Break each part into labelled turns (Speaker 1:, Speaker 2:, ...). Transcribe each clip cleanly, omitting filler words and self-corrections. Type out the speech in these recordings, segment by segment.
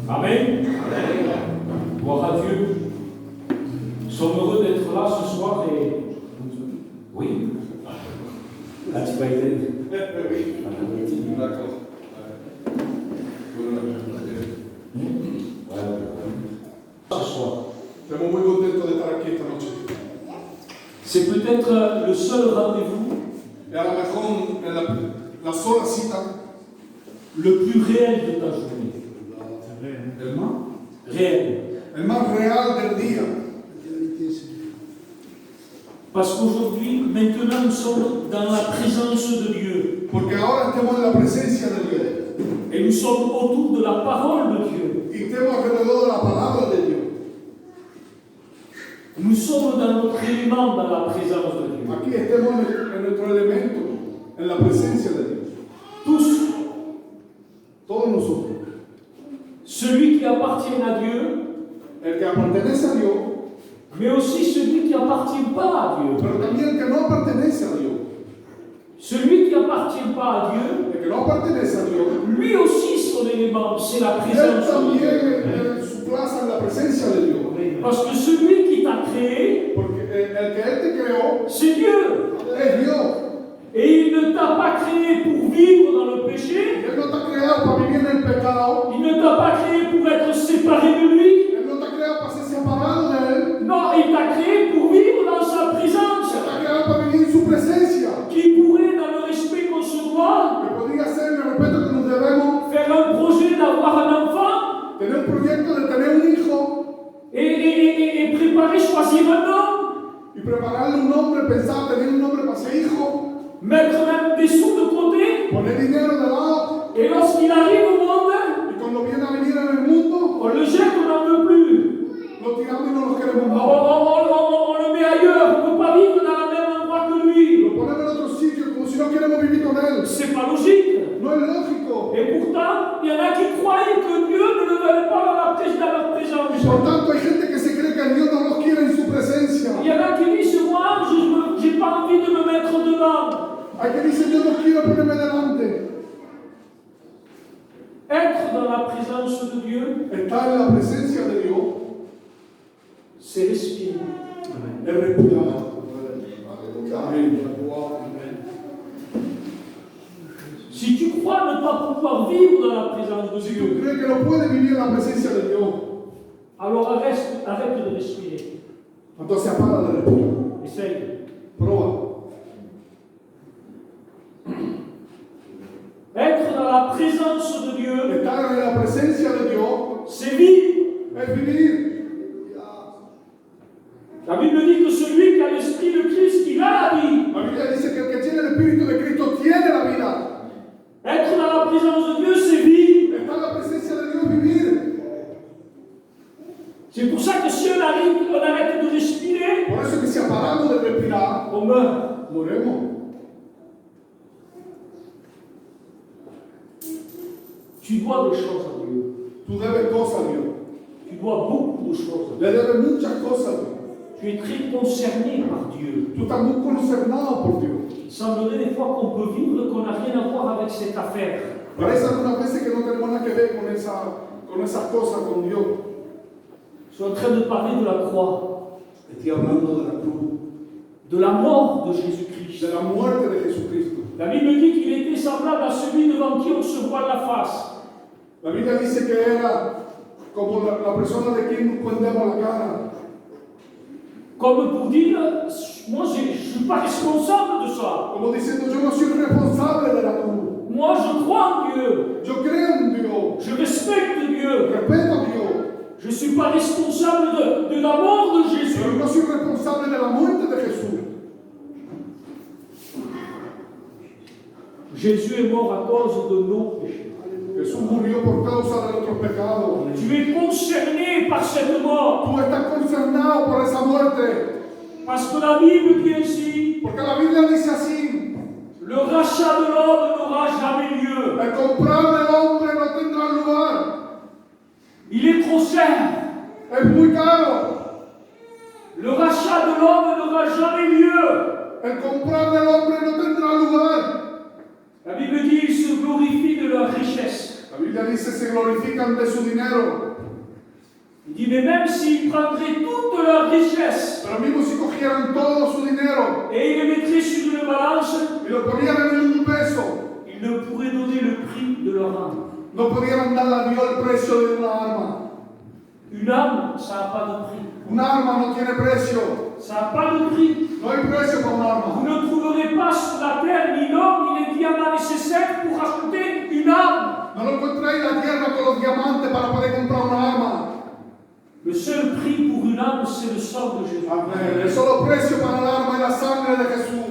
Speaker 1: Amen. Gloire à Dieu. Nous sommes heureux d'être là ce soir et... Oui. Ah, tu vas aider.
Speaker 2: D'accord.
Speaker 1: Ce soir.
Speaker 2: Siamo muy contentos de estar aquí esta noche.
Speaker 1: C'est peut-être le seul rendez-vous
Speaker 2: E a lo mejor es la sola cita,
Speaker 1: le plus réel de ta journée. Réel.
Speaker 2: el más real del día.
Speaker 1: Parce qu'aujourd'hui, maintenant, nous sommes dans la présence de Dieu.
Speaker 2: Porque ahora estamos en la presencia de Dios.
Speaker 1: Et nous sommes autour de la parole de Dieu.
Speaker 2: Y estamos alrededor de la palabra de Dios.
Speaker 1: Nous sommes dans notre élément dans la présence de Dieu.
Speaker 2: Aquí estamos en nuestro elemento, en la presencia de Dios.
Speaker 1: Tous.
Speaker 2: Todos nosotros.
Speaker 1: Celui qui appartient à Dieu,
Speaker 2: El que pertenece a Dios,
Speaker 1: mais aussi celui qui n'appartient pas à Dieu.
Speaker 2: pero también el que no pertenece a Dios.
Speaker 1: Celui qui n'appartient pas à Dieu,
Speaker 2: El que no pertenece a Dios,
Speaker 1: lui aussi son élément, c'est la
Speaker 2: él
Speaker 1: présence de
Speaker 2: también
Speaker 1: Dieu.
Speaker 2: su plaza en la presencia de Dios.
Speaker 1: Parce que celui qui t'a créé,
Speaker 2: Porque el que Él te creó
Speaker 1: c'est Dieu.
Speaker 2: es Dios.
Speaker 1: Et il ne t'a pas créé pour vivre dans le péché,
Speaker 2: Él no te ha creado para vivir en el pecado.
Speaker 1: il ne t'a pas créé pour être séparé de lui.
Speaker 2: Él no te ha creado para ser separado de Él.
Speaker 1: Non, il t'a créé pour vivre dans sa présence,
Speaker 2: Él te ha creado para vivir en su presencia.
Speaker 1: qui pourrait, dans le respect qu'on se doit,
Speaker 2: Que podría ser en el respeto que nos debemos.
Speaker 1: faire un projet d'avoir un enfant
Speaker 2: Tener un proyecto de tener un hijo.
Speaker 1: et préparer, choisir un homme,
Speaker 2: Y prepararle un nombre, pensar tener un nombre para ese hijo.
Speaker 1: mettre même des sous de côté,
Speaker 2: Poner dinero de lado.
Speaker 1: et lorsqu'il arrive au monde,
Speaker 2: Y cuando viene a venir en el mundo,
Speaker 1: on le jette, on n'en veut plus.
Speaker 2: lo tiramos y no lo queremos
Speaker 1: On,
Speaker 2: más.
Speaker 1: on le met ailleurs, on ne peut pas vivre dans le même endroit que lui.
Speaker 2: Lo ponemos en otro sitio como si no queremos vivir con Él.
Speaker 1: C'est pas logique.
Speaker 2: No es lógico.
Speaker 1: Et pourtant, il y en a qui croyaient que Dieu ne le veut pas dans leur présence.
Speaker 2: Y por tanto hay gente que se cree que Dios no los quiere en su presencia.
Speaker 1: Il y en a qui disent, moi, je n'ai pas envie de me mettre dedans.
Speaker 2: Hay que decir, yo no quiero ponerme delante.
Speaker 1: Être dans la présence de Dieu,
Speaker 2: Estar en la presencia de Dios
Speaker 1: c'est respirer.
Speaker 2: es respirar. Amén.
Speaker 1: Si tu crois ne pas pouvoir vivre dans la présence de
Speaker 2: Si tú
Speaker 1: Dieu,
Speaker 2: crees que no puedes vivir en la presencia de Dios,
Speaker 1: alors arrête de respirer.
Speaker 2: entonces apaga de respirar.
Speaker 1: Essaye.
Speaker 2: Proba.
Speaker 1: Être dans la présence de Dieu,
Speaker 2: Estar en la presencia de Dios
Speaker 1: c'est vivre.
Speaker 2: es vivir.
Speaker 1: La Bible dit que celui qui a l'esprit de Christ, il a la vie.
Speaker 2: La Biblia dice que el que tiene el Espíritu de Cristo tiene la vida.
Speaker 1: Être dans la présence de Dieu, c'est vivre.
Speaker 2: Estar en la presencia de Dios es vivir.
Speaker 1: C'est pour ça que si on arrête de respirer,
Speaker 2: Por eso que si paramos de respirar,
Speaker 1: on meurt.
Speaker 2: moremos.
Speaker 1: Tu dois des choses à Dieu.
Speaker 2: Tú debes cosas a Dios.
Speaker 1: Tu dois beaucoup de choses à Dieu.
Speaker 2: Le debes muchas cosas a Dios.
Speaker 1: Tu es très concerné par Dieu.
Speaker 2: Tú estás muy concernado por Dios.
Speaker 1: Il semblerait des fois qu'on peut vivre qu'on n'a rien à voir avec cette affaire.
Speaker 2: Parece algunas veces que no tenemos nada que ver con esas cosas con Dios.
Speaker 1: Je suis en train de parler de la croix,
Speaker 2: Estoy hablando de la cruz,
Speaker 1: de la mort de Jésus-Christ.
Speaker 2: de la muerte de Jesucristo.
Speaker 1: La Bible dit qu'il était semblable à celui devant qui on se voit la face.
Speaker 2: La Biblia dice que era como la persona de quien nos escondemos la cara.
Speaker 1: Comme pour dire, moi je ne suis pas responsable de ça.
Speaker 2: Como diciendo, yo no soy responsable de la cruz.
Speaker 1: Moi je crois en Dieu.
Speaker 2: Yo creo en Dios.
Speaker 1: Je respecte Dieu.
Speaker 2: Respeto a Dios.
Speaker 1: Je ne suis pas responsable de la mort de Jésus.
Speaker 2: Pero no soy responsable de la muerte de Jesús.
Speaker 1: Jésus est mort à cause de nos péchés.
Speaker 2: Jesús murió por causa de nuestros pecados.
Speaker 1: Tu es concerné par cette mort.
Speaker 2: Tú estás concernado por esa muerte.
Speaker 1: Parce que la Bible dit ainsi,
Speaker 2: Porque la Biblia dice así.
Speaker 1: le rachat de l'homme n'aura jamais lieu.
Speaker 2: El comprar del hombre no tendrá lugar.
Speaker 1: Il est trop cher.
Speaker 2: Es muy caro.
Speaker 1: Le rachat de l'homme n'aura jamais lieu.
Speaker 2: El comprar del hombre no tendrá lugar.
Speaker 1: La Bible dit, ils se glorifient de leur richesse.
Speaker 2: La Biblia dice se glorifican de su dinero.
Speaker 1: Il dit, mais même s'ils prendraient toute leur richesse
Speaker 2: Pero mismo si cogieran todo su dinero
Speaker 1: et ils le mettraient sur une balance,
Speaker 2: y lo ponieran en un peso,
Speaker 1: ils ne pourraient donner le prix de leur âme.
Speaker 2: no pudieran dar a Dios el precio de una arma.
Speaker 1: Une âme, ça n'a pas de prix.
Speaker 2: Un arma no tiene precio.
Speaker 1: Ça n'a pas de prix.
Speaker 2: No hay precio para un
Speaker 1: Vous
Speaker 2: arma.
Speaker 1: ne trouverez pas sur la terre ni l'or ni les diamants nécessaires pour acheter une âme.
Speaker 2: No lo encontráis en la tierra con los diamantes para poder comprar una arma.
Speaker 1: Le seul prix pour une âme, c'est le sang de Jésus.
Speaker 2: Amén. El solo precio para el arma es la sangre de Jesús.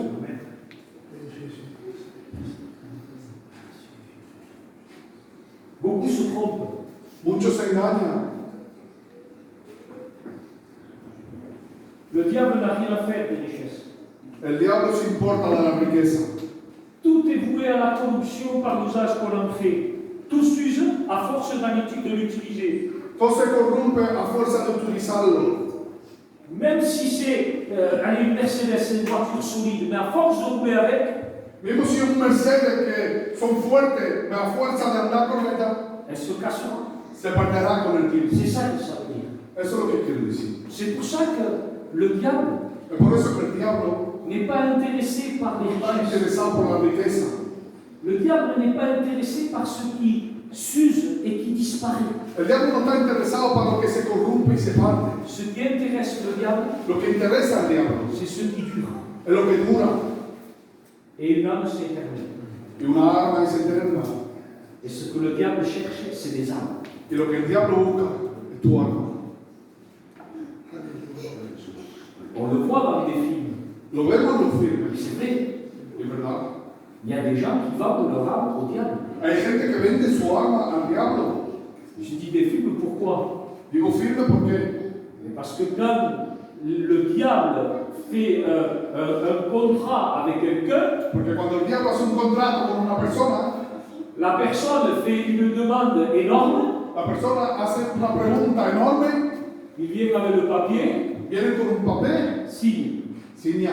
Speaker 1: Beaucoup se trompent.
Speaker 2: Muchos se engañan.
Speaker 1: Le diable n'a rien à faire des richesses.
Speaker 2: El diablo se importa de la riqueza.
Speaker 1: Tout est voué à la corruption par l'usage qu'on en fait. Tout s'use à force de l'utiliser.
Speaker 2: Todo se corrompe a fuerza de utilizarlo.
Speaker 1: Même si c'est une Mercedes, c'est une voiture solide, mais à force de rouler avec,
Speaker 2: Mismo si un Mercedes que son fuertes, pero a fuerza de andar con ella,
Speaker 1: elle se cassera.
Speaker 2: se perderá con el tiempo.
Speaker 1: C'est ça que ça veut dire.
Speaker 2: Eso es lo que quiere decir.
Speaker 1: C'est pour ça que le diable
Speaker 2: Es por eso que el diablo
Speaker 1: n'est pas intéressé par les
Speaker 2: está
Speaker 1: richesses.
Speaker 2: interesado por la riqueza.
Speaker 1: Le diable n'est pas intéressé par ce qui s'use et qui disparaît.
Speaker 2: El diablo no está interesado para lo que se corrompe y se parte.
Speaker 1: Ce qui intéresse le diable,
Speaker 2: Lo que interesa al diablo
Speaker 1: c'est ce qui dure.
Speaker 2: es lo que dura.
Speaker 1: Et une âme, c'est éternel.
Speaker 2: Y una arma es eterna.
Speaker 1: Et ce que le diable cherche, c'est des âmes.
Speaker 2: Y lo que el diablo busca es tu alma.
Speaker 1: On le voit dans des films.
Speaker 2: Lo vemos en los
Speaker 1: Et
Speaker 2: filmes,
Speaker 1: c'est vrai,
Speaker 2: es verdad.
Speaker 1: il y a des gens qui vendent leur âme au diable.
Speaker 2: Hay gente que vende su alma al diablo.
Speaker 1: Je dis des films, pourquoi?
Speaker 2: Digo firme porque
Speaker 1: Parce que quand le diable fait un contrat avec quelqu'un,
Speaker 2: Porque cuando el diablo hace un contrato con una persona,
Speaker 1: la personne fait une demande énorme,
Speaker 2: la persona hace una pregunta enorme,
Speaker 1: il vient avec le papier,
Speaker 2: viene con un papel,
Speaker 1: signe.
Speaker 2: signa.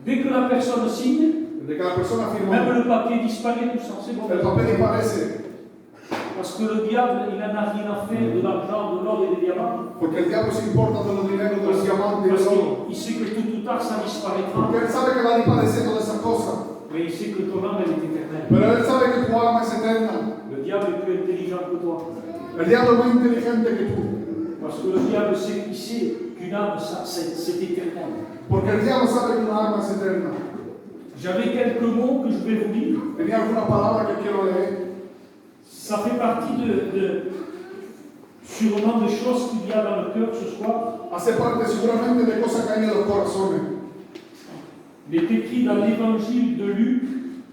Speaker 1: Dès que la personne signe,
Speaker 2: Desde que la persona
Speaker 1: même
Speaker 2: firma,
Speaker 1: le papier disparaît, tout ça, c'est bon.
Speaker 2: el papel desaparece.
Speaker 1: Parce que le diable, il n'en a rien à faire de l'argent, de l'or et des diamants.
Speaker 2: Porque el diablo se importa de los dineros, de los diamantes, de
Speaker 1: Parce
Speaker 2: todo.
Speaker 1: qu'il sait que tôt ou tard, ça disparaîtra.
Speaker 2: Porque él sabe que va a desaparecer todas esas cosas.
Speaker 1: Mais il sait que ton âme, elle est éternelle.
Speaker 2: Pero él sabe que tu alma es eterna.
Speaker 1: Le diable est plus intelligent que toi.
Speaker 2: El diablo es más inteligente que tú.
Speaker 1: Parce que le diable sait, il sait qu'une âme, ça, c'est éternel.
Speaker 2: Porque el diablo sabe que una alma es eterna.
Speaker 1: J'avais quelques mots que je vais vous lire.
Speaker 2: Tenía alguna palabra que quiero leer.
Speaker 1: Ça fait partie sûrement de choses qu'il y a dans le cœur ce soir.
Speaker 2: Hace parte seguramente de cosas que hay en los corazones.
Speaker 1: Il est écrit dans l'évangile de Luc,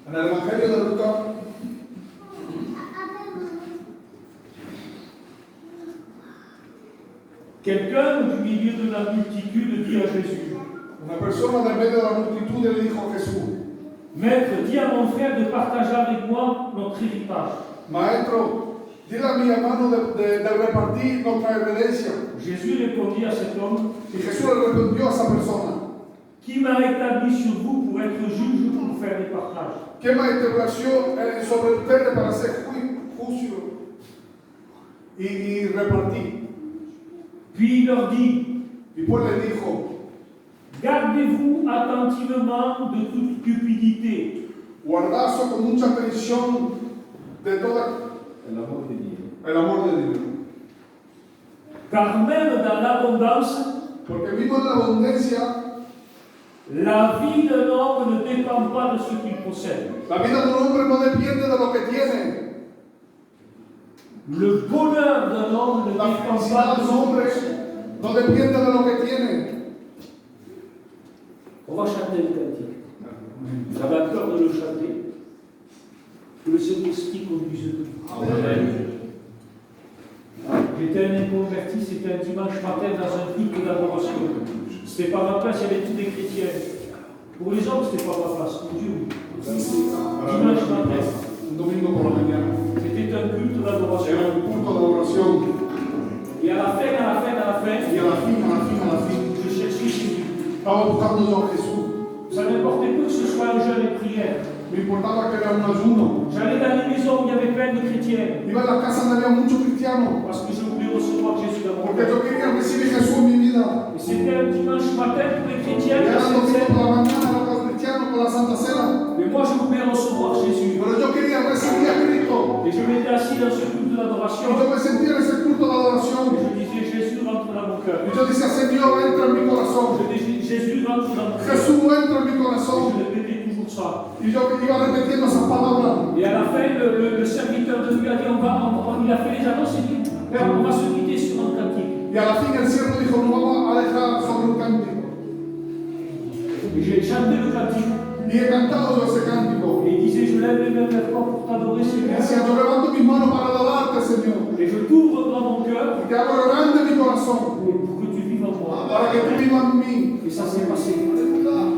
Speaker 2: En el Evangelio de Lucas,
Speaker 1: quelqu'un du milieu de la multitude dit à Jésus,
Speaker 2: una persona del medio de la multitud le dijo a Jesús:
Speaker 1: Maître, dis à mon frère de partager avec moi notre héritage.
Speaker 2: Maestro, dile a mi hermano de repartir nuestra herencia.
Speaker 1: Jésus répondit à cet homme,
Speaker 2: Y Jesús le respondió a esa persona:
Speaker 1: qui m'a établi sur vous pour être juge pour faire des partages.
Speaker 2: ¿Qué me estableció sobre ustedes para hacer juicio y repartir?
Speaker 1: Puis il leur dit,
Speaker 2: Y pues le dijo:
Speaker 1: gardez-vous attentivement de toute cupidité.
Speaker 2: guardazo con mucha atención de toda
Speaker 1: El amor de Dieu.
Speaker 2: el amor de Dios.
Speaker 1: Car même dans l'abondance,
Speaker 2: Porque mismo en la abundancia,
Speaker 1: la vie d'un homme ne dépend pas de ce qu'il possède.
Speaker 2: la vida de un hombre no depende de lo que tiene.
Speaker 1: Le bonheur d'un homme ne
Speaker 2: La
Speaker 1: dépend
Speaker 2: felicidad
Speaker 1: pas
Speaker 2: de
Speaker 1: de
Speaker 2: un
Speaker 1: ce qu'il
Speaker 2: hombre
Speaker 1: possède.
Speaker 2: no depende de lo que tiene.
Speaker 1: On va chanter le cantique. J'avais à cœur de le chanter. Que le Saint-Esprit conduise tout. Amen. J'étais un inconverti, c'était un dimanche matin dans un culte d'adoration. C'était pas ma place, il y avait tous des chrétiens. Pour les hommes, c'était pas ma place, pour Dieu. Dimanche matin,
Speaker 2: Un domingo por la mañana.
Speaker 1: c'était un culte d'adoration.
Speaker 2: Era un culto de adoración.
Speaker 1: Et à la fin,
Speaker 2: Y a la fin,
Speaker 1: je cherchais Jésus.
Speaker 2: estaba buscando a Jesús.
Speaker 1: Ça n'importait peu que ce soit un jeûne et prière.
Speaker 2: Me importaba que era un ayuno.
Speaker 1: J'allais dans les maisons où il y avait plein de chrétiens.
Speaker 2: Iba a la casa donde había muchos cristianos.
Speaker 1: Parce que je voulais recevoir Jésus dans mon
Speaker 2: Porque
Speaker 1: cœur.
Speaker 2: yo quería recibir Jesús en mi vida.
Speaker 1: Et c'était un dimanche matin pour les chrétiens.
Speaker 2: Y era
Speaker 1: la
Speaker 2: domingo
Speaker 1: Sainte
Speaker 2: por
Speaker 1: Seine.
Speaker 2: la mañana para los cristianos con la Santa Cena.
Speaker 1: Mais moi, je voulais recevoir Jésus.
Speaker 2: Pero yo quería recibir a Cristo.
Speaker 1: Et je m'étais assis dans ce culte de
Speaker 2: Y
Speaker 1: l'adoration.
Speaker 2: yo me sentía en ese culto de
Speaker 1: Et
Speaker 2: adoración.
Speaker 1: je disais, Jésus rentre dans mon cœur.
Speaker 2: Y yo decía, Señor, entra en mi corazón.
Speaker 1: Je disais, Jésus rentre dans mon cœur.
Speaker 2: Jesús, entra en mi
Speaker 1: Et
Speaker 2: corazón.
Speaker 1: je répétais toujours ça.
Speaker 2: Y yo iba repitiendo esas palabras.
Speaker 1: Et à la fin, le serviteur de Dieu a dit, il a fait les annonces et dit, Père, on va se quitter sur un cantique.
Speaker 2: Y a la fin el siervo dijo, nos vamos a dejar sobre un cántico.
Speaker 1: Et j'ai chanté le cantique.
Speaker 2: Y he cantado yo ese cántico.
Speaker 1: Et il disait, je lève les mains vers toi pour t'adorer,
Speaker 2: Y
Speaker 1: Seigneur.
Speaker 2: decía, yo levanto mis manos para adorarte, Señor.
Speaker 1: Et je t'ouvre dans mon cœur
Speaker 2: Y te hago grande mi corazón
Speaker 1: pour que tu vives en moi.
Speaker 2: para que tú vivas en mí.
Speaker 1: Et ça s'est passé.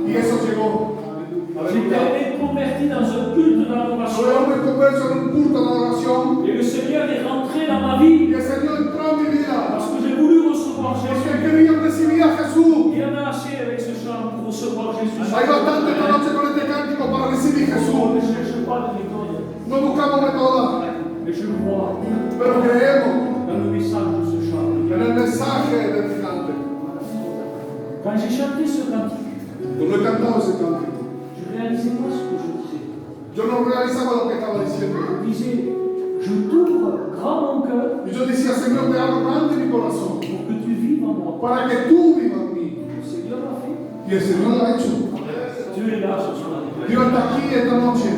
Speaker 2: Y eso llegó.
Speaker 1: J'étais converti dans un culte de
Speaker 2: Soy
Speaker 1: l'adoration.
Speaker 2: hombre converso en un culto de adoración.
Speaker 1: Et le Seigneur est rentré dans ma vie
Speaker 2: Y el Señor entró en mi vida.
Speaker 1: parce que j'ai voulu recevoir
Speaker 2: Porque
Speaker 1: Jésus.
Speaker 2: quería recibir a Jesús.
Speaker 1: Il y en a assez avec ce chant pour recevoir Jésus.
Speaker 2: Hay bastante esta noche con este cántico para recibir
Speaker 1: On
Speaker 2: Jesús.
Speaker 1: ne cherche pas de méthode,
Speaker 2: No buscamos métodos,
Speaker 1: mais je crois
Speaker 2: pero creemos
Speaker 1: dans le message de ce chant.
Speaker 2: en el mensaje edificante.
Speaker 1: Quand j'ai chanté ce cantique,
Speaker 2: Cuando he cantado ese cántico,
Speaker 1: je ne réalisais pas ce que je disais.
Speaker 2: yo no realizaba lo que estaba diciendo.
Speaker 1: Je disais, je t'ouvre grand mon cœur
Speaker 2: Y yo decía, Señor, te hago grande mi corazón
Speaker 1: pour que tu vives en moi.
Speaker 2: para que tú vivas en mí.
Speaker 1: Le Seigneur l'a fait.
Speaker 2: Y el Señor lo ha hecho.
Speaker 1: Dieu est là ce soir.
Speaker 2: Dios está aquí esta noche.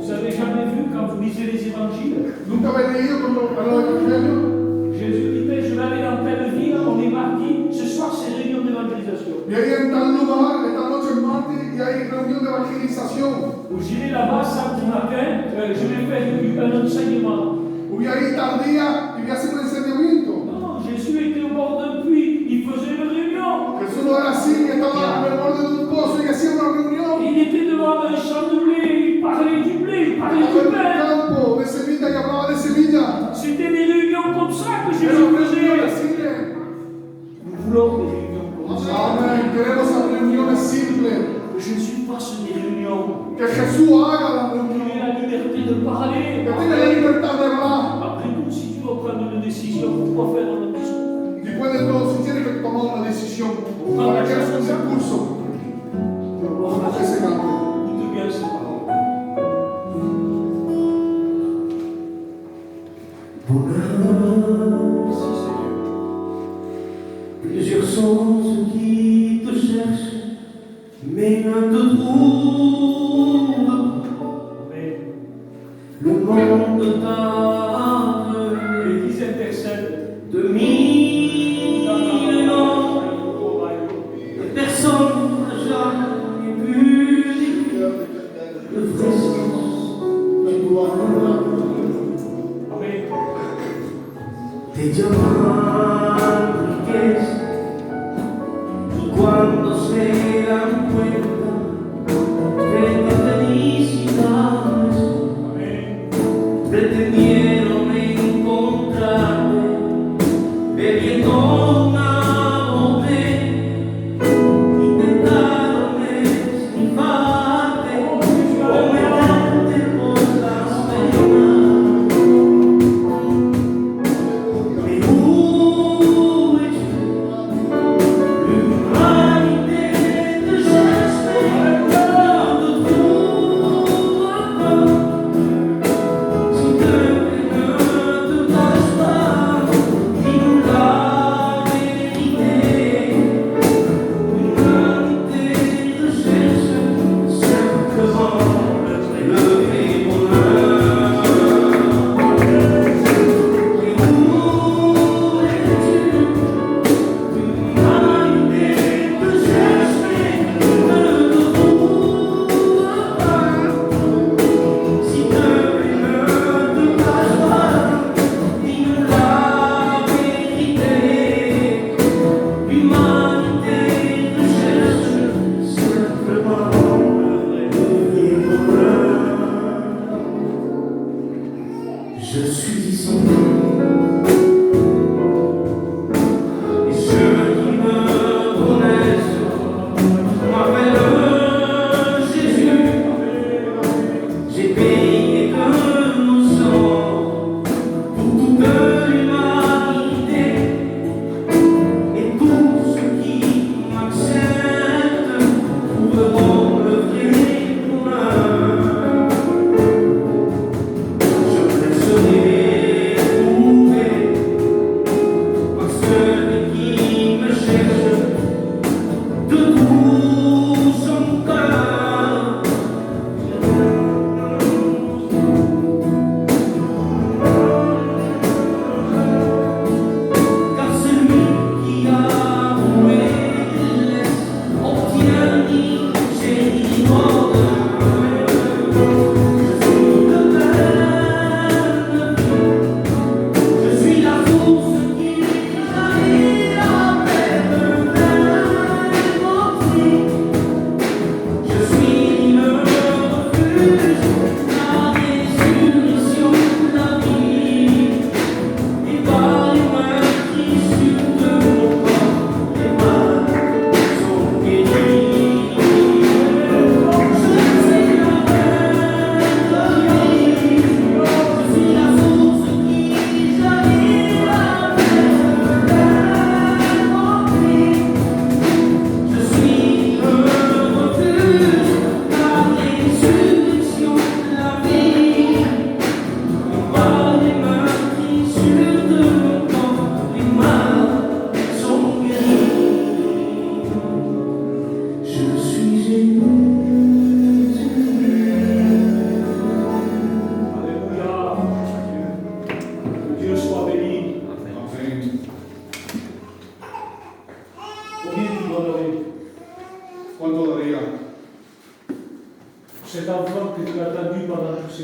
Speaker 1: Vous avez jamais vu quand vous lisez les évangiles,
Speaker 2: Nunca había leído con los evangelios.
Speaker 1: Jésus disait, je vais aller dans telle ville, on est mardi, ce soir c'est réunion d'évangélisation.
Speaker 2: Y ahí en tal lugar, esta noche es martes, y hay reunión de evangelización.
Speaker 1: Ou j'irai là-bas samedi matin, je vais faire un enseignement.
Speaker 2: Voy a ir tal día y voy a hacer un enseñamiento.
Speaker 1: Non, Jésus était au bord d'un puits, il faisait une réunion.
Speaker 2: Jesús no era así, que estaba al borde de un pozo y hacía una reunión.
Speaker 1: Il était devant un champ de blé, il parlait du blé, il parlait
Speaker 2: Estaba
Speaker 1: du
Speaker 2: en un
Speaker 1: pain.
Speaker 2: campo de semilla y hablaba de semilla.
Speaker 1: C'était des réunions comme ça que
Speaker 2: Era
Speaker 1: Jésus
Speaker 2: una reunión
Speaker 1: faisait.
Speaker 2: simple.
Speaker 1: Nous voulons des réunions comme ça.
Speaker 2: Amén. Queremos esas reuniones simples.
Speaker 1: Que Jésus fasse des réunions.
Speaker 2: Que Jesús haga la
Speaker 1: Qu'il
Speaker 2: reunión.
Speaker 1: ait la liberté de parler.
Speaker 2: Que tenga la libertad de hablar.
Speaker 1: Après tout, si tu dois prendre une décision, pourquoi faire un discours?
Speaker 2: Después de todo, si tiene que tomar una decisión, ¿para qué es un discurso? Para que se cante.
Speaker 1: Écoute bien ces paroles. Merci Seigneur.
Speaker 3: Plusieurs sont ceux qui te cherchent, mais ne te trouvent pas.
Speaker 1: Amen.
Speaker 3: Le monde t'a appelé
Speaker 1: L'Église intercède.
Speaker 3: de mille noms, et personne n'a jamais pu dire le vrai sens du droit.
Speaker 1: Amen.
Speaker 3: Te llaman riqueza y cuando se dan cuenta de tu felicidades
Speaker 1: Amen.
Speaker 3: pretendieron encontrarte bebiendo una botella, intentaron esnifarte o meterte por las venas. Mais où es-tu? L'humanité te cherche.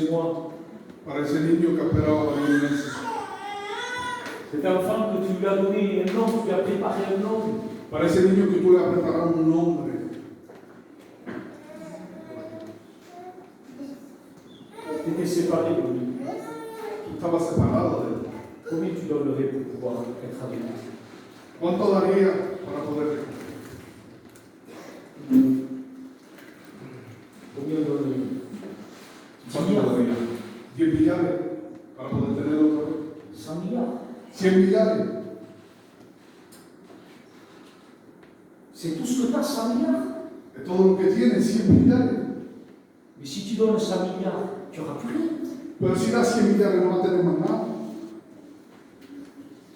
Speaker 1: 12 mois.
Speaker 2: para ese niño que esperaba varios meses,
Speaker 1: Cet enfant que tu lui as donné un nom, tu lui as préparé un nom.
Speaker 2: para ese niño que tú le has preparado un nombre.
Speaker 1: Tu étais séparé de lui.
Speaker 2: Tú estabas separado de él.
Speaker 1: Combien tu donnerais pour pouvoir être avec lui?
Speaker 2: ¿Cuánto daría para poder?
Speaker 1: Combien donnerais?
Speaker 2: ¿Cuánto daría? 10 millares para poder tener otra vez.
Speaker 1: 100 milliards.
Speaker 2: 100 millares.
Speaker 1: C'est tout ce que tu as, 100 milliards.
Speaker 2: Es todo lo que tienes, 100 millares.
Speaker 1: Mais si tu donnes 100 milliards, tu n'auras plus rien.
Speaker 2: Pero si das 100 millares no vas a tener más nada.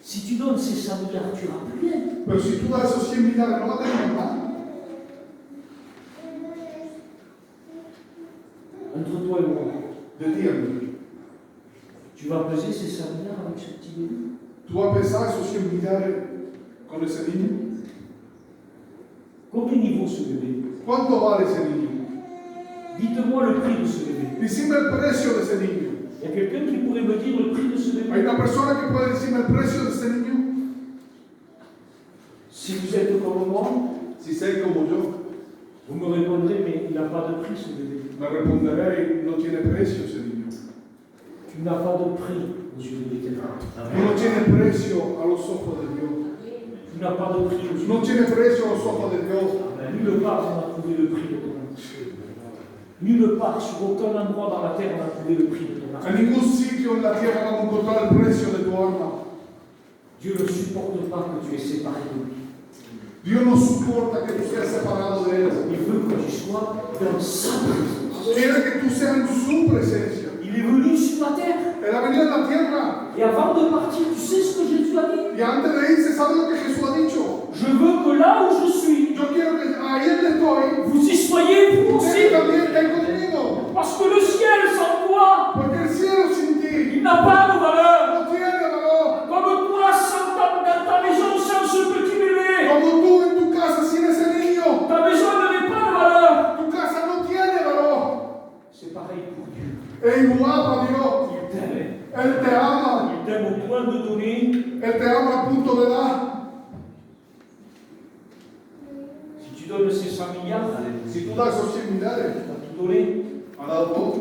Speaker 1: Si tu donnes ces 100 milliards, tu n'auras plus rien.
Speaker 2: Pero si tú das esos 100 millares no vas a tener más nada.
Speaker 1: Entre toi et moi,
Speaker 2: De ti a mí.
Speaker 1: tu vas peser ces 100 milliards avec ce petit bébé.
Speaker 2: Tú vas a pesar esos 100 millares con ese niño.
Speaker 1: Combien il vaut ce bébé?
Speaker 2: ¿Cuánto vale ese niño?
Speaker 1: Dites-moi le prix de ce bébé.
Speaker 2: Decime el precio de ese niño.
Speaker 1: Il y a quelqu'un qui pourrait me dire le prix de ce
Speaker 2: Hay
Speaker 1: bébé?
Speaker 2: una persona que puede decirme el precio de ese niño.
Speaker 1: Si vous êtes comme moi,
Speaker 2: Si sé como yo,
Speaker 1: vous me répondrez, mais il n'a pas de prix ce bébé.
Speaker 2: me responderé, no tiene precio ese niño.
Speaker 1: Tu n'as pas de prix aux yeux de l'Éternel.
Speaker 2: No tiene precio a los ojos de Dios.
Speaker 1: Tu n'as pas de prix aux yeux
Speaker 2: No tiene precio a los ojos de Dios.
Speaker 1: Nulle part on a trouvé le prix de ton âme. Nulle part, sur aucun endroit dans la terre, on a trouvé le prix de ton âme.
Speaker 2: En ningún sitio en la tierra vamos a encontrar el precio de tu alma.
Speaker 1: Dieu ne supporte pas que tu es séparé de lui.
Speaker 2: Dios no soporta que tú seas separado de Él.
Speaker 1: Il veut que tu sois dans sa présence.
Speaker 2: Quiere que tú seas en su presencia.
Speaker 1: Il est venu sur la terre.
Speaker 2: Él ha venido en la tierra.
Speaker 1: Et avant de partir, tu sais ce que Jésus a dit?
Speaker 2: Y antes de irse, ¿sabe lo que Jesús ha dicho?
Speaker 1: Je veux que là où je suis,
Speaker 2: Yo quiero que ahí donde estoy,
Speaker 1: vous y soyez vous aussi.
Speaker 2: ustedes también estén conmigo.
Speaker 1: Parce que le ciel sans toi,
Speaker 2: Porque el cielo sin ti
Speaker 1: il n'a pas de valeur.
Speaker 2: no tiene valor.
Speaker 1: Comme toi, dans ta maison sans ce petit bébé,
Speaker 2: Como tú en tu casa sin ese niño,
Speaker 1: ta maison n'avait pas de valeur.
Speaker 2: tu casa no tiene valor.
Speaker 1: C'est pareil pour Dieu.
Speaker 2: Es igual para Dios.
Speaker 1: Il t'aime.
Speaker 2: Él te ama.
Speaker 1: Il t'aime au point de donner.
Speaker 2: Él te ama a punto de dar.
Speaker 1: Si tu donnes ces 100 milliards,
Speaker 2: Si tú das esos 100 millares,
Speaker 1: tu as tout donné,
Speaker 2: ha dado todo.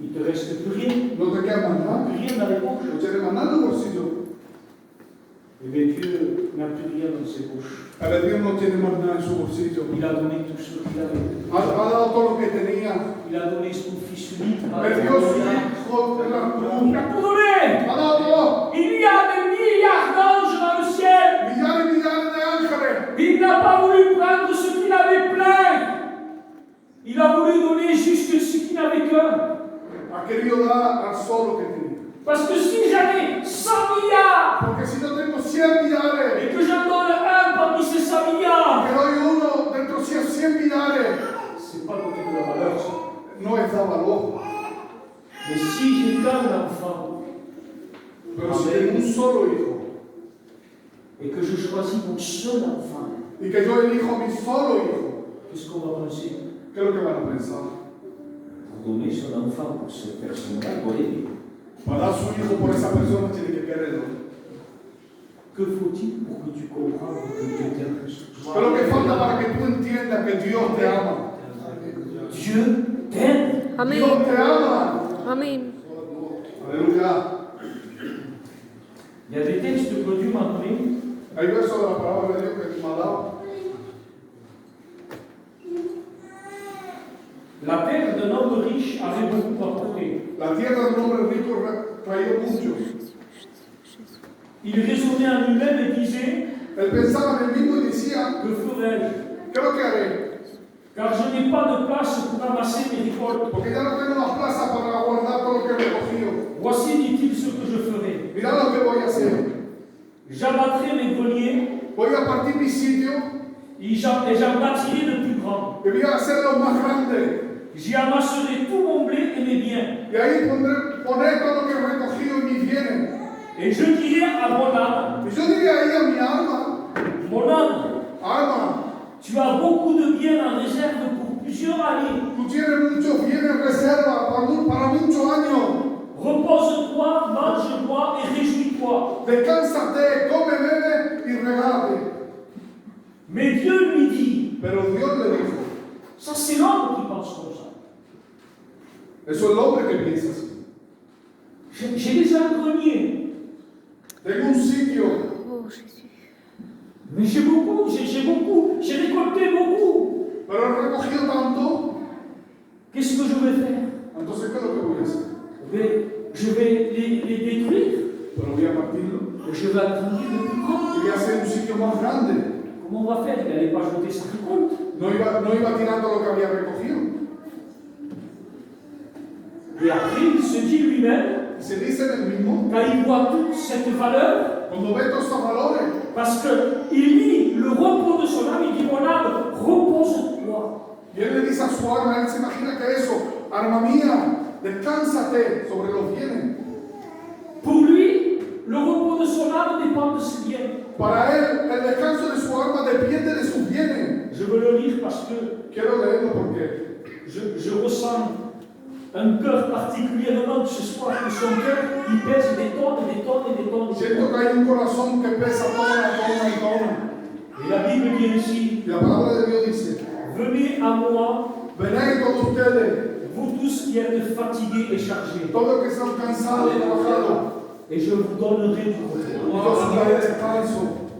Speaker 1: il ne te reste plus rien.
Speaker 2: No te queda más nada.
Speaker 1: Plus rien dans les
Speaker 2: No
Speaker 1: poches.
Speaker 2: tienes más nada en el bolsillo.
Speaker 1: Eh bien, Dieu n'a plus rien dans ses poches.
Speaker 2: El Dios no tiene más nada en su bolsillo.
Speaker 1: Il a donné tout ce qu'il avait.
Speaker 2: Ha dado todo lo que tenía.
Speaker 1: Il a donné son fils unique.
Speaker 2: El Dios su hijo de la
Speaker 1: Il
Speaker 2: cruz.
Speaker 1: a tout donné.
Speaker 2: Ha dado todo.
Speaker 1: Il y a des milliards d'anges dans le ciel.
Speaker 2: Millares y millares de ángeles.
Speaker 1: Il n'a pas voulu prendre ce qu'il avait plein. Il a voulu donner juste ce qu'il n'avait qu'un.
Speaker 2: Ha querido dar al solo que tenía.
Speaker 1: Parce que si j'avais 100 milliards
Speaker 2: Porque si no tengo 100 millares,
Speaker 1: et que j'en donne un parmi ces 100 milliards,
Speaker 2: que doy uno dentro de 100 millares,
Speaker 1: c'est pas donner de la valeur ça.
Speaker 2: no es dar valor.
Speaker 1: Mais si j'ai qu'un enfant
Speaker 2: Pero si tengo un solo hijo
Speaker 1: et que je choisis mon seul enfant,
Speaker 2: y que yo elijo a mi solo hijo,
Speaker 1: qu'est-ce qu'on va penser?
Speaker 2: ¿qué es lo que van a pensar?
Speaker 1: Pour donner son enfant pour cette personne-là, pour l'aider.
Speaker 2: Para dar su hijo por esa persona tiene que quererlo.
Speaker 1: Que faut-il pour que tu comprennes que Dieu t'aime?
Speaker 2: Pero lo que falta para que tú entiendas que Dios te ama.
Speaker 1: Dieu t'aime.
Speaker 4: Amén.
Speaker 2: Dios te ama.
Speaker 4: Amén.
Speaker 2: Aleluya.
Speaker 1: Il y a des textes que Dieu m'a donnés.
Speaker 2: Hay versos de la palabra de Dios que me ha dado.
Speaker 1: La terre d'un homme riche avait beaucoup apporté.
Speaker 2: La tierra del hombre rico traía mucho.
Speaker 1: Il raisonnait en lui-même et disait:
Speaker 2: Él pensaba en él mismo y decía,
Speaker 1: que ferai-je?
Speaker 2: ¿qué es lo que haré?
Speaker 1: Car je n'ai pas de place pour amasser mes récoltes.
Speaker 2: Porque ya no tengo más plaza para guardar todo lo que he recogido.
Speaker 1: Voici, dit-il, ce que je ferai.
Speaker 2: Mira lo que voy a hacer.
Speaker 1: J'abattrai mes greniers
Speaker 2: Voy a partir mi sitio
Speaker 1: et j'en bâtirai de plus grands.
Speaker 2: y voy a hacerlo más grande.
Speaker 1: J'y amasserai tout mon blé et mes biens.
Speaker 2: Y ahí poner todo lo que he recogido y mis bienes.
Speaker 1: Et je dirai à mon âme:
Speaker 2: Y yo diría ahí a mi alma,
Speaker 1: mon âme,
Speaker 2: alma,
Speaker 1: tu as beaucoup de biens en réserve pour plusieurs années.
Speaker 2: Tú tienes muchos bienes en reserva para muchos años.
Speaker 1: Repose-toi, mange, bois et réjouis-toi.
Speaker 2: Descánsate, come, bebe y regálate.
Speaker 1: Mais Dieu lui dit,
Speaker 2: Pero Dios le dijo,
Speaker 1: ça c'est l'homme qui pense comme ça.
Speaker 2: eso es el hombre que piensa así.
Speaker 1: J'ai déjà un grenier,
Speaker 2: Tengo un sitio,
Speaker 4: Oh Jésus.
Speaker 1: mais j'ai beaucoup, j'ai récolté beaucoup.
Speaker 2: pero he recogido tanto.
Speaker 1: Qu'est-ce que je vais faire?
Speaker 2: Entonces, ¿qué es lo que voy a hacer?
Speaker 1: Je vais les détruire.
Speaker 2: Pero voy a partirlo
Speaker 1: Je vais agrandir le plus grand.
Speaker 2: y voy a hacer un sitio más grande.
Speaker 1: Comment on va faire? Il n'allait pas jeter sa récolte.
Speaker 2: No iba tirando lo que había recogido.
Speaker 1: Et après, il se dit lui-même,
Speaker 2: Y se dice en el mismo,
Speaker 1: quand il voit toute cette valeur,
Speaker 2: cuando ve todos estos valores,
Speaker 1: parce qu'il lit le repos de son âme, il dit mon âme, repose-toi.
Speaker 2: y él le dice a su alma, él se imagina que eso, alma mía, descánsate sobre los bienes.
Speaker 1: Pour lui, le repos de son âme dépend de ses biens.
Speaker 2: Para él, el descanso de su alma depende de sus bienes.
Speaker 1: Je veux le lire parce que
Speaker 2: Quiero leerlo porque
Speaker 1: je ressens un cœur particulièrement ce soir, que son cœur, il pèse des tonnes et des tonnes et des tonnes. Et des
Speaker 2: siento
Speaker 1: tonnes.
Speaker 2: que hay un corazón que pesa tona, tona y tona.
Speaker 1: Et la Bible dit ainsi,
Speaker 2: Y la palabra de Dios dice,
Speaker 1: venez à moi,
Speaker 2: venid todos ustedes,
Speaker 1: vous tous qui êtes fatigués et chargés,
Speaker 2: todos los que están cansados y trabajados,
Speaker 1: et je vous donnerai du
Speaker 2: y
Speaker 1: repos.
Speaker 2: yo os daré descanso.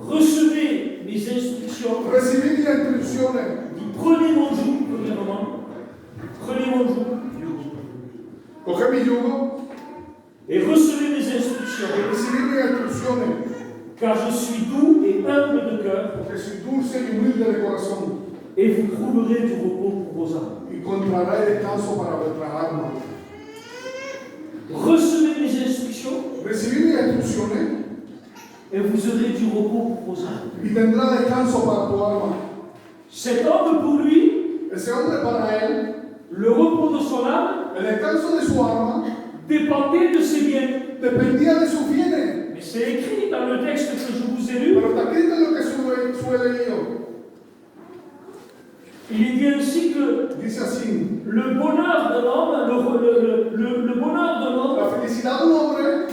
Speaker 1: Recevez mes instructions.
Speaker 2: Recibid las instrucciones.
Speaker 1: Dit, prenez mon joug, premièrement. Prenez mon joug
Speaker 2: Coge mi yugo
Speaker 1: et recevez mes
Speaker 2: y
Speaker 1: instructions.
Speaker 2: recibid mis instrucciones,
Speaker 1: Car je suis doux et humble de cœur,
Speaker 2: porque soy dulce y humilde de corazón,
Speaker 1: et vous trouverez du repos pour vos âmes.
Speaker 2: y encontraré descanso para vuestras almas.
Speaker 1: Recevez mes instructions
Speaker 2: Recibid mis instrucciones
Speaker 1: et vous aurez du repos pour vos âmes.
Speaker 2: y tendrá descanso para tu alma.
Speaker 1: Cet homme, pour lui,
Speaker 2: Ese hombre para él,
Speaker 1: le repos de son âme
Speaker 2: el descanso de su alma
Speaker 1: dépendait de ses biens.
Speaker 2: dependía de sus bienes.
Speaker 1: Mais c'est écrit dans le texte que je vous ai lu.
Speaker 2: Pero está escrito en lo que su he leído.
Speaker 1: Il est dit ainsi que
Speaker 2: Dice así,
Speaker 1: le bonheur de l'homme, le bonheur de
Speaker 2: la
Speaker 1: l'homme
Speaker 2: felicidad de un hombre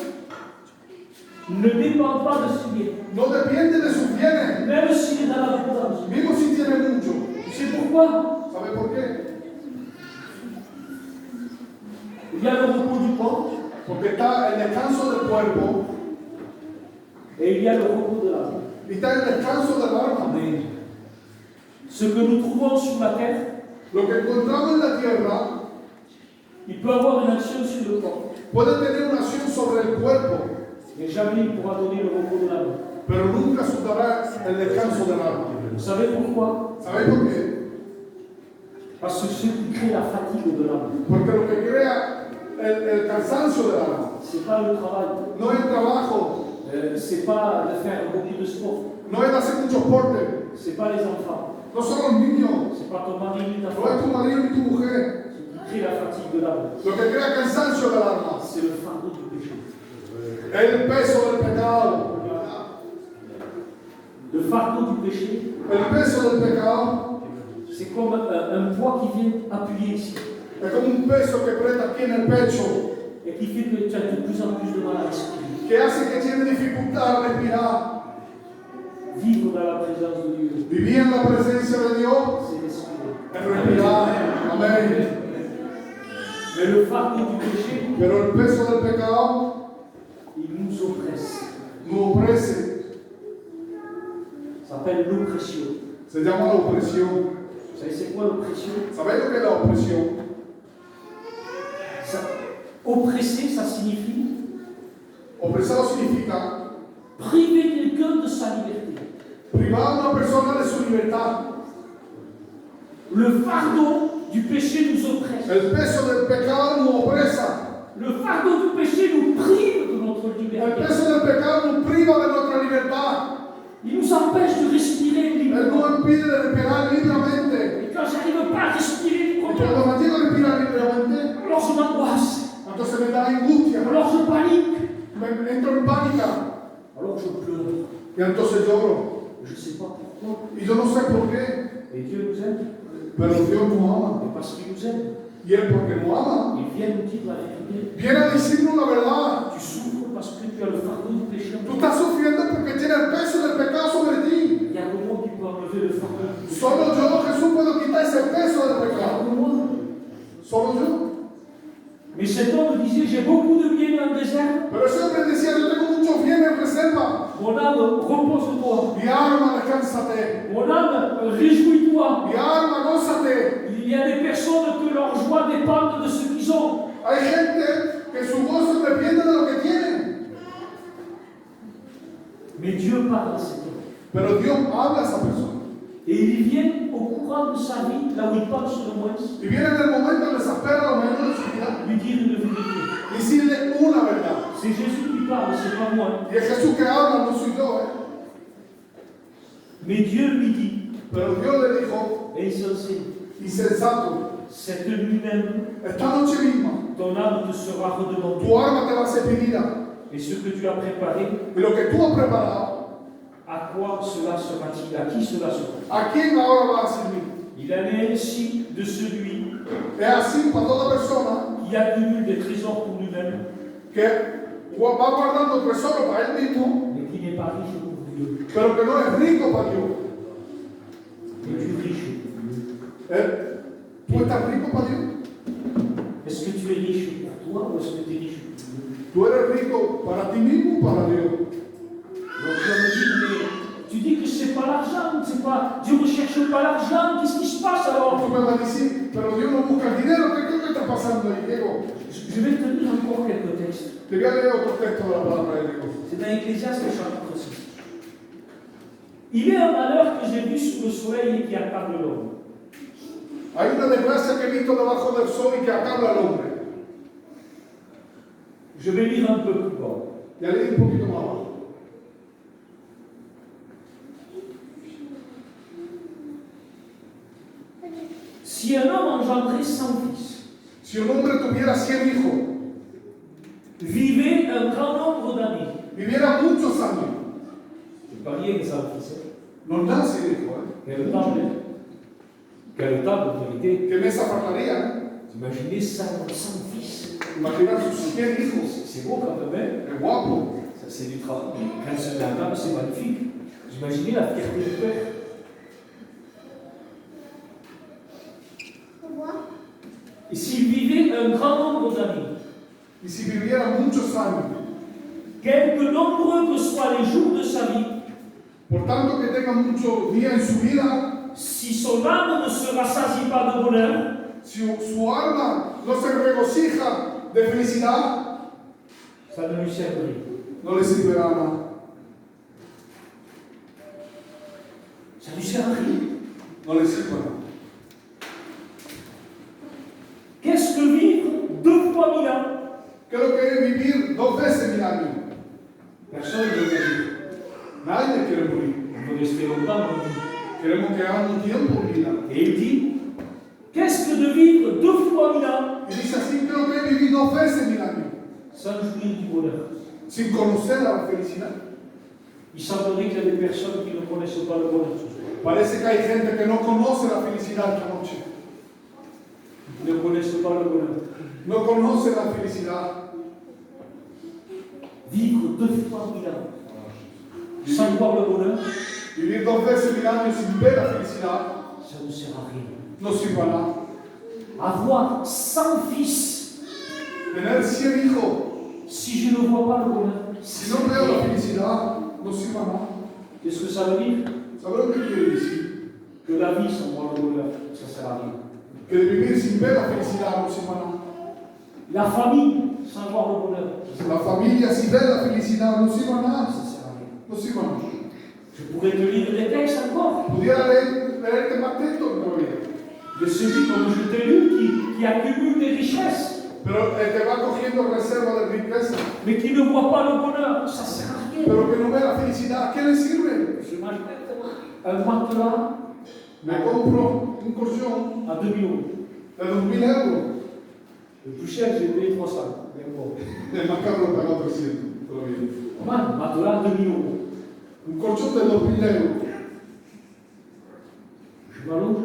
Speaker 1: ne dépend pas de ses biens.
Speaker 2: no depende de sus bienes,
Speaker 1: Même s'il est dans l'abondance.
Speaker 2: mismo si tiene mucho.
Speaker 1: Tu sais pourquoi?
Speaker 2: ¿Sabe por qué?
Speaker 1: Il y a le repos du corps
Speaker 2: Porque está el descanso del cuerpo
Speaker 1: et il y a le repos de l'âme.
Speaker 2: y está el descanso del alma.
Speaker 1: Amen. Ce que nous trouvons sur la terre,
Speaker 2: Lo que encontramos en la tierra
Speaker 1: il peut avoir une action sur le corps,
Speaker 2: puede tener una acción sobre el cuerpo,
Speaker 1: mais jamais il pourra donner le repos de l'âme.
Speaker 2: pero nunca dará el descanso del alma.
Speaker 1: Vous savez pourquoi?
Speaker 2: ¿Sabéis por qué?
Speaker 1: Parce que ce qui crée la fatigue de l'âme,
Speaker 2: Porque lo que crea el cansancio del alma
Speaker 1: c'est pas le travail,
Speaker 2: no es el trabajo,
Speaker 1: c'est pas de faire beaucoup de sport,
Speaker 2: no es hacer mucho deporte,
Speaker 1: c'est pas les enfants,
Speaker 2: no son los niños,
Speaker 1: c'est pas ton mari ni ta
Speaker 2: no es tu
Speaker 1: femme.
Speaker 2: marido ni tu mujer.
Speaker 1: Ce qui crée la fatigue de l'âme,
Speaker 2: Lo que crea cansancio del alma
Speaker 1: c'est le fardeau du péché.
Speaker 2: es el peso del pecado.
Speaker 1: Le fardeau du péché,
Speaker 2: El peso del pecado
Speaker 1: c'est comme un poids qui vient appuyer ici
Speaker 2: es como un peso que aprieta aquí en el pecho,
Speaker 1: et qui fait que tu as de plus en plus de mal à respirer.
Speaker 2: que hace que tiene dificultad a respirar.
Speaker 1: Vivre dans la présence de Dieu,
Speaker 2: Vivir en la presencia de Dios
Speaker 1: c'est respirer.
Speaker 2: es respirar. Amén.
Speaker 1: Mais le fardeau du péché,
Speaker 2: Pero el peso del pecado
Speaker 1: il nous oppresse.
Speaker 2: nos oprese.
Speaker 1: Ça s'appelle l'oppression.
Speaker 2: Se llama la opresión.
Speaker 1: Vous savez c'est quoi l'oppression?
Speaker 2: ¿Sabéis lo que es la opresión?
Speaker 1: Oppresser, ça signifie
Speaker 2: Opresado significa
Speaker 1: priver quelqu'un de sa liberté.
Speaker 2: privar a una persona de su libertad.
Speaker 1: Le fardeau du péché nous oppresse.
Speaker 2: El peso del pecado nos opresa.
Speaker 1: Le fardeau du péché nous prive de notre
Speaker 2: El
Speaker 1: liberté.
Speaker 2: peso del pecado nos priva de nuestra libertad.
Speaker 1: Il nous empêche de respirer
Speaker 2: Él
Speaker 1: librement.
Speaker 2: nos impide de respirar libremente.
Speaker 1: Et quand j'arrive pas à respirer
Speaker 2: Y
Speaker 1: librement,
Speaker 2: cuando me llego a respirar libremente,
Speaker 1: alors je m'angoisse,
Speaker 2: entonces me da angustia,
Speaker 1: alors je panique,
Speaker 2: me entro en pánica
Speaker 1: alors je pleure.
Speaker 2: y entonces lloro.
Speaker 1: Je ne sais pas pourquoi.
Speaker 2: Y yo no sé por qué.
Speaker 1: Et Dieu nous aime.
Speaker 2: Pero Dios nos ama.
Speaker 1: Et parce qu'il nous aime,
Speaker 2: Y Él, porque nos ama,
Speaker 1: il vient nous dire la vérité.
Speaker 2: viene a decirnos la verdad.
Speaker 1: Tu souffres parce que tu as le fardeau du péché.
Speaker 2: Tú estás sufriendo porque tienes el peso del pecado sobre ti.
Speaker 1: Il y a un monde qui peut enlever le fardeau du péché.
Speaker 2: Solo yo, Jesús, puedo quitar ese peso del
Speaker 1: Il y a
Speaker 2: pecado.
Speaker 1: un monde.
Speaker 2: Solo yo.
Speaker 1: Mais cet homme disait, j'ai beaucoup de biens dans le désert.
Speaker 2: Pero ese hombre decía, yo tengo muchos bienes en reserva.
Speaker 1: Mon âme, repose-toi.
Speaker 2: Mi alma, descánsate.
Speaker 1: Mon âme, réjouis-toi.
Speaker 2: Mi alma, gózate.
Speaker 1: Il y a des personnes que leur joie dépend de ce qu'ils ont.
Speaker 2: Hay gente que su gozo depende de lo que tienen.
Speaker 1: Mais Dieu parle à cet homme.
Speaker 2: Pero Dios habla a esa persona.
Speaker 1: Et il vient au courant de sa vie, là où il pense le moins,
Speaker 2: Y viene en el momento donde se espera lo menos de su vida.
Speaker 1: lui dire une vérité.
Speaker 2: Decirle una verdad.
Speaker 1: C'est Jésus qui parle, c'est pas moi.
Speaker 2: Y es Jesús que habla, no soy yo.
Speaker 1: Mais Dieu lui dit,
Speaker 2: Pero Dios le dijo,
Speaker 1: insensé,
Speaker 2: insensato,
Speaker 1: cette nuit même,
Speaker 2: esta noche misma
Speaker 1: ton âme te sera redemandée.
Speaker 2: tu alma te va a ser pedida.
Speaker 1: Et ce que tu as préparé,
Speaker 2: Y lo que tú has preparado,
Speaker 1: à quoi cela sera-t-il? À qui cela sera?
Speaker 2: ¿a quién ahora va a servir?
Speaker 1: Il en est ainsi de celui
Speaker 2: Es así para toda persona
Speaker 1: qui accumule des trésors pour lui-même,
Speaker 2: que va guardando tesoro para él mismo,
Speaker 1: mais qui n'est pas riche pour Dieu.
Speaker 2: pero que no es rico para Dios.
Speaker 1: Es-tu riche pour Dieu?
Speaker 2: ¿Tú estás rico para Dios?
Speaker 1: Est-ce que tu es riche pour toi ou est-ce que tu es riche pour Dieu?
Speaker 2: ¿Tú eres rico para ti mismo o para Dios?
Speaker 1: Donc tu vas me dire, mais tu dis que c'est pas l'argent, c'est pas, Dieu ne recherche pas l'argent, qu'est-ce qui se passe alors?
Speaker 2: Tú me vas a decir, pero Dios no busca el dinero. ¿Qué está pasando ahí, Diego?
Speaker 1: Je vais te lire encore quelques textes.
Speaker 2: Te voy a leer otro texto de la palabra de Dios.
Speaker 1: C'est dans Ecclésiaste chapitre 6. Il est un malheur que j'ai vu sous le soleil et qui accable l'homme.
Speaker 2: Hay una desgracia que he visto debajo del sol y que acaba al hombre.
Speaker 1: Je vais lire un peu plus bas.
Speaker 2: Ya leí un poquito más abajo.
Speaker 1: Si un homme engendrait 100 fils,
Speaker 2: Si un hombre tuviera 100 hijos,
Speaker 1: vivait un grand nombre d'années,
Speaker 2: viviera muchos años,
Speaker 1: c'est pas rien 100 fils, hein?
Speaker 2: no nace hijo,
Speaker 1: Quel temps, hein? Quel temps de vérité.
Speaker 2: que mesa faltaría, ¿eh?
Speaker 1: Imaginez 100 fils.
Speaker 2: Imaginar sus 100 hijos.
Speaker 1: C'est beau quand même, hein?
Speaker 2: Es guapo.
Speaker 1: Ça, c'est du travail. Quand c'est la dame, c'est magnifique. Vous imaginez la fierté du père. Et s'il vivait un grand nombre d'années,
Speaker 2: Y si viviera muchos años,
Speaker 1: quelque nombreux que soient les jours de sa vie,
Speaker 2: por tanto que tenga muchos días en su vida,
Speaker 1: si son âme ne se rassasie pas de bonheur,
Speaker 2: si su alma no se regocija de felicidad,
Speaker 1: ça ne lui servirait.
Speaker 2: no le servirá nada.
Speaker 1: Ça ne lui sert à rien.
Speaker 2: No le sirve.
Speaker 1: Qu'est-ce que vivre 2 fois 1000 ans?
Speaker 2: ¿Qué es lo que es vivir 2 veces 1000 años?
Speaker 1: Personne ne veut mourir.
Speaker 2: Nadie quiere morir.
Speaker 1: On veut rester longtemps dans la vie.
Speaker 2: Queremos que hagamos tiempo en vida.
Speaker 1: Et il dit, qu'est-ce que de vivre 2 fois 1000 ans
Speaker 2: Y dice así, creo que he vivido 2 veces 1000 años,
Speaker 1: sans jouir du bonheur?
Speaker 2: sin conocer la felicidad.
Speaker 1: Il semblerait qu'il y a des personnes qui ne connaissent pas le bonheur.
Speaker 2: Parece que hay gente que no conoce la felicidad esta noche.
Speaker 1: Ils ne connaissent pas le bonheur.
Speaker 2: No conoce la felicidad.
Speaker 1: Vivre 2 fois 1000 ans sans voir le bonheur,
Speaker 2: Vivir 2 veces 1000 años sin ver la felicidad
Speaker 1: ça ne sert à rien.
Speaker 2: no sirve a nada.
Speaker 1: Avoir 100 fils,
Speaker 2: Tener 100 hijos,
Speaker 1: si je ne vois pas le bonheur,
Speaker 2: si no veo la felicidad, no sirve a nada.
Speaker 1: qu'est-ce que ça veut dire?
Speaker 2: ¿Sabes lo que quiere decir?
Speaker 1: Que la vie sans voir le bonheur, ça ne sert à rien.
Speaker 2: Que de vivir sin ver la felicidad no sirve a nada.
Speaker 1: La famille sans voir le bonheur,
Speaker 2: La familia sin ver la felicidad no sirve a nada.
Speaker 1: ça ne sert à rien.
Speaker 2: No sirve a nada.
Speaker 1: Je pourrais te lire des textes encore
Speaker 2: Pudiera leerte más textos todavía.
Speaker 1: de celui, comme je t'ai lu, qui accumule des richesses,
Speaker 2: Pero el que va cogiendo reserva de riqueza,
Speaker 1: mais qui ne voit pas le bonheur, ça ne sert à rien.
Speaker 2: pero que no ve la felicidad, ¿a qué le sirve?
Speaker 1: Je m'achète un matelas
Speaker 2: Me compro un colchón
Speaker 1: à 2 000 euros.
Speaker 2: de 2000 euros.
Speaker 1: Le plus cher, j'ai payé 300. Mais bon.
Speaker 2: El más caro lo pagó 300 todavía.
Speaker 1: Man, matelas 2 000 euros.
Speaker 2: Un colchón de 2000 euros.
Speaker 1: Je Je m'allonge,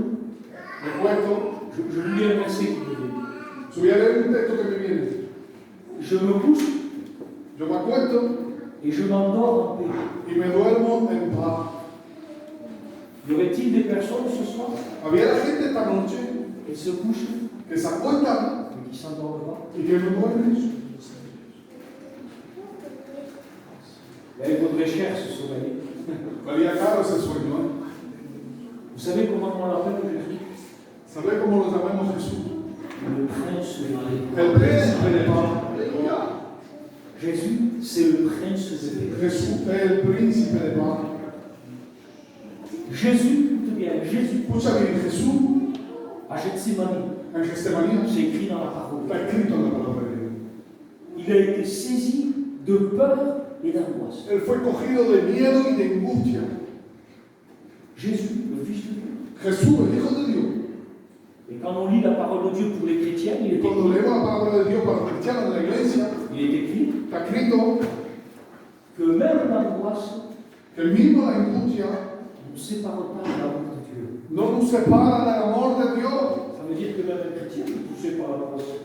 Speaker 2: me cuento,
Speaker 1: je vous lis un verset qui me vient.
Speaker 2: subiré un texto que me viene.
Speaker 1: Je me couche
Speaker 2: Yo me acuesto
Speaker 1: et je m'endors en paix.
Speaker 2: y me duermo en paz.
Speaker 1: Y aurait-il des personnes ce soir
Speaker 2: Había la gente esta noche
Speaker 1: qui se couchent
Speaker 2: que se acuestan
Speaker 1: mais qui ne s'endorment pas?
Speaker 2: y que no duermen.
Speaker 1: Elle vaudrait cher ce sommeil.
Speaker 2: Valía caro ese sueño, ¿eh?
Speaker 1: Vous savez comment on l'appelle Jésus?
Speaker 2: ¿Sabes cómo lo llamamos Jesús?
Speaker 1: Le prince de paix.
Speaker 2: El príncipe de paz. Aleluya.
Speaker 1: Jésus, c'est le prince de paix.
Speaker 2: Jesús es el príncipe de paz.
Speaker 1: Jésus, écoute bien, Jésus,
Speaker 2: Escucha bien, Jesús
Speaker 1: à Gethsémani,
Speaker 2: en Getsemaní
Speaker 1: c'est écrit dans la parole.
Speaker 2: está escrito en la palabra de Dios.
Speaker 1: Il a été saisi de peur et d'angoisse.
Speaker 2: Él fue cogido de miedo y de angustia.
Speaker 1: Jésus, le Fils de Dieu.
Speaker 2: Jesús, el Hijo de Dios.
Speaker 1: Et quand on lit la parole de Dieu pour les chrétiens, il est
Speaker 2: Cuando
Speaker 1: écrit,
Speaker 2: leemos la palabra de Dios para los cristianos de la iglesia, está escrito
Speaker 1: que même l'angoisse
Speaker 2: que mismo la angustia
Speaker 1: ne nous sépare pas de l'amour de Dieu.
Speaker 2: no nos separa del amor de Dios.
Speaker 1: Ça veut dire que même un chrétien est touché par l'angoisse.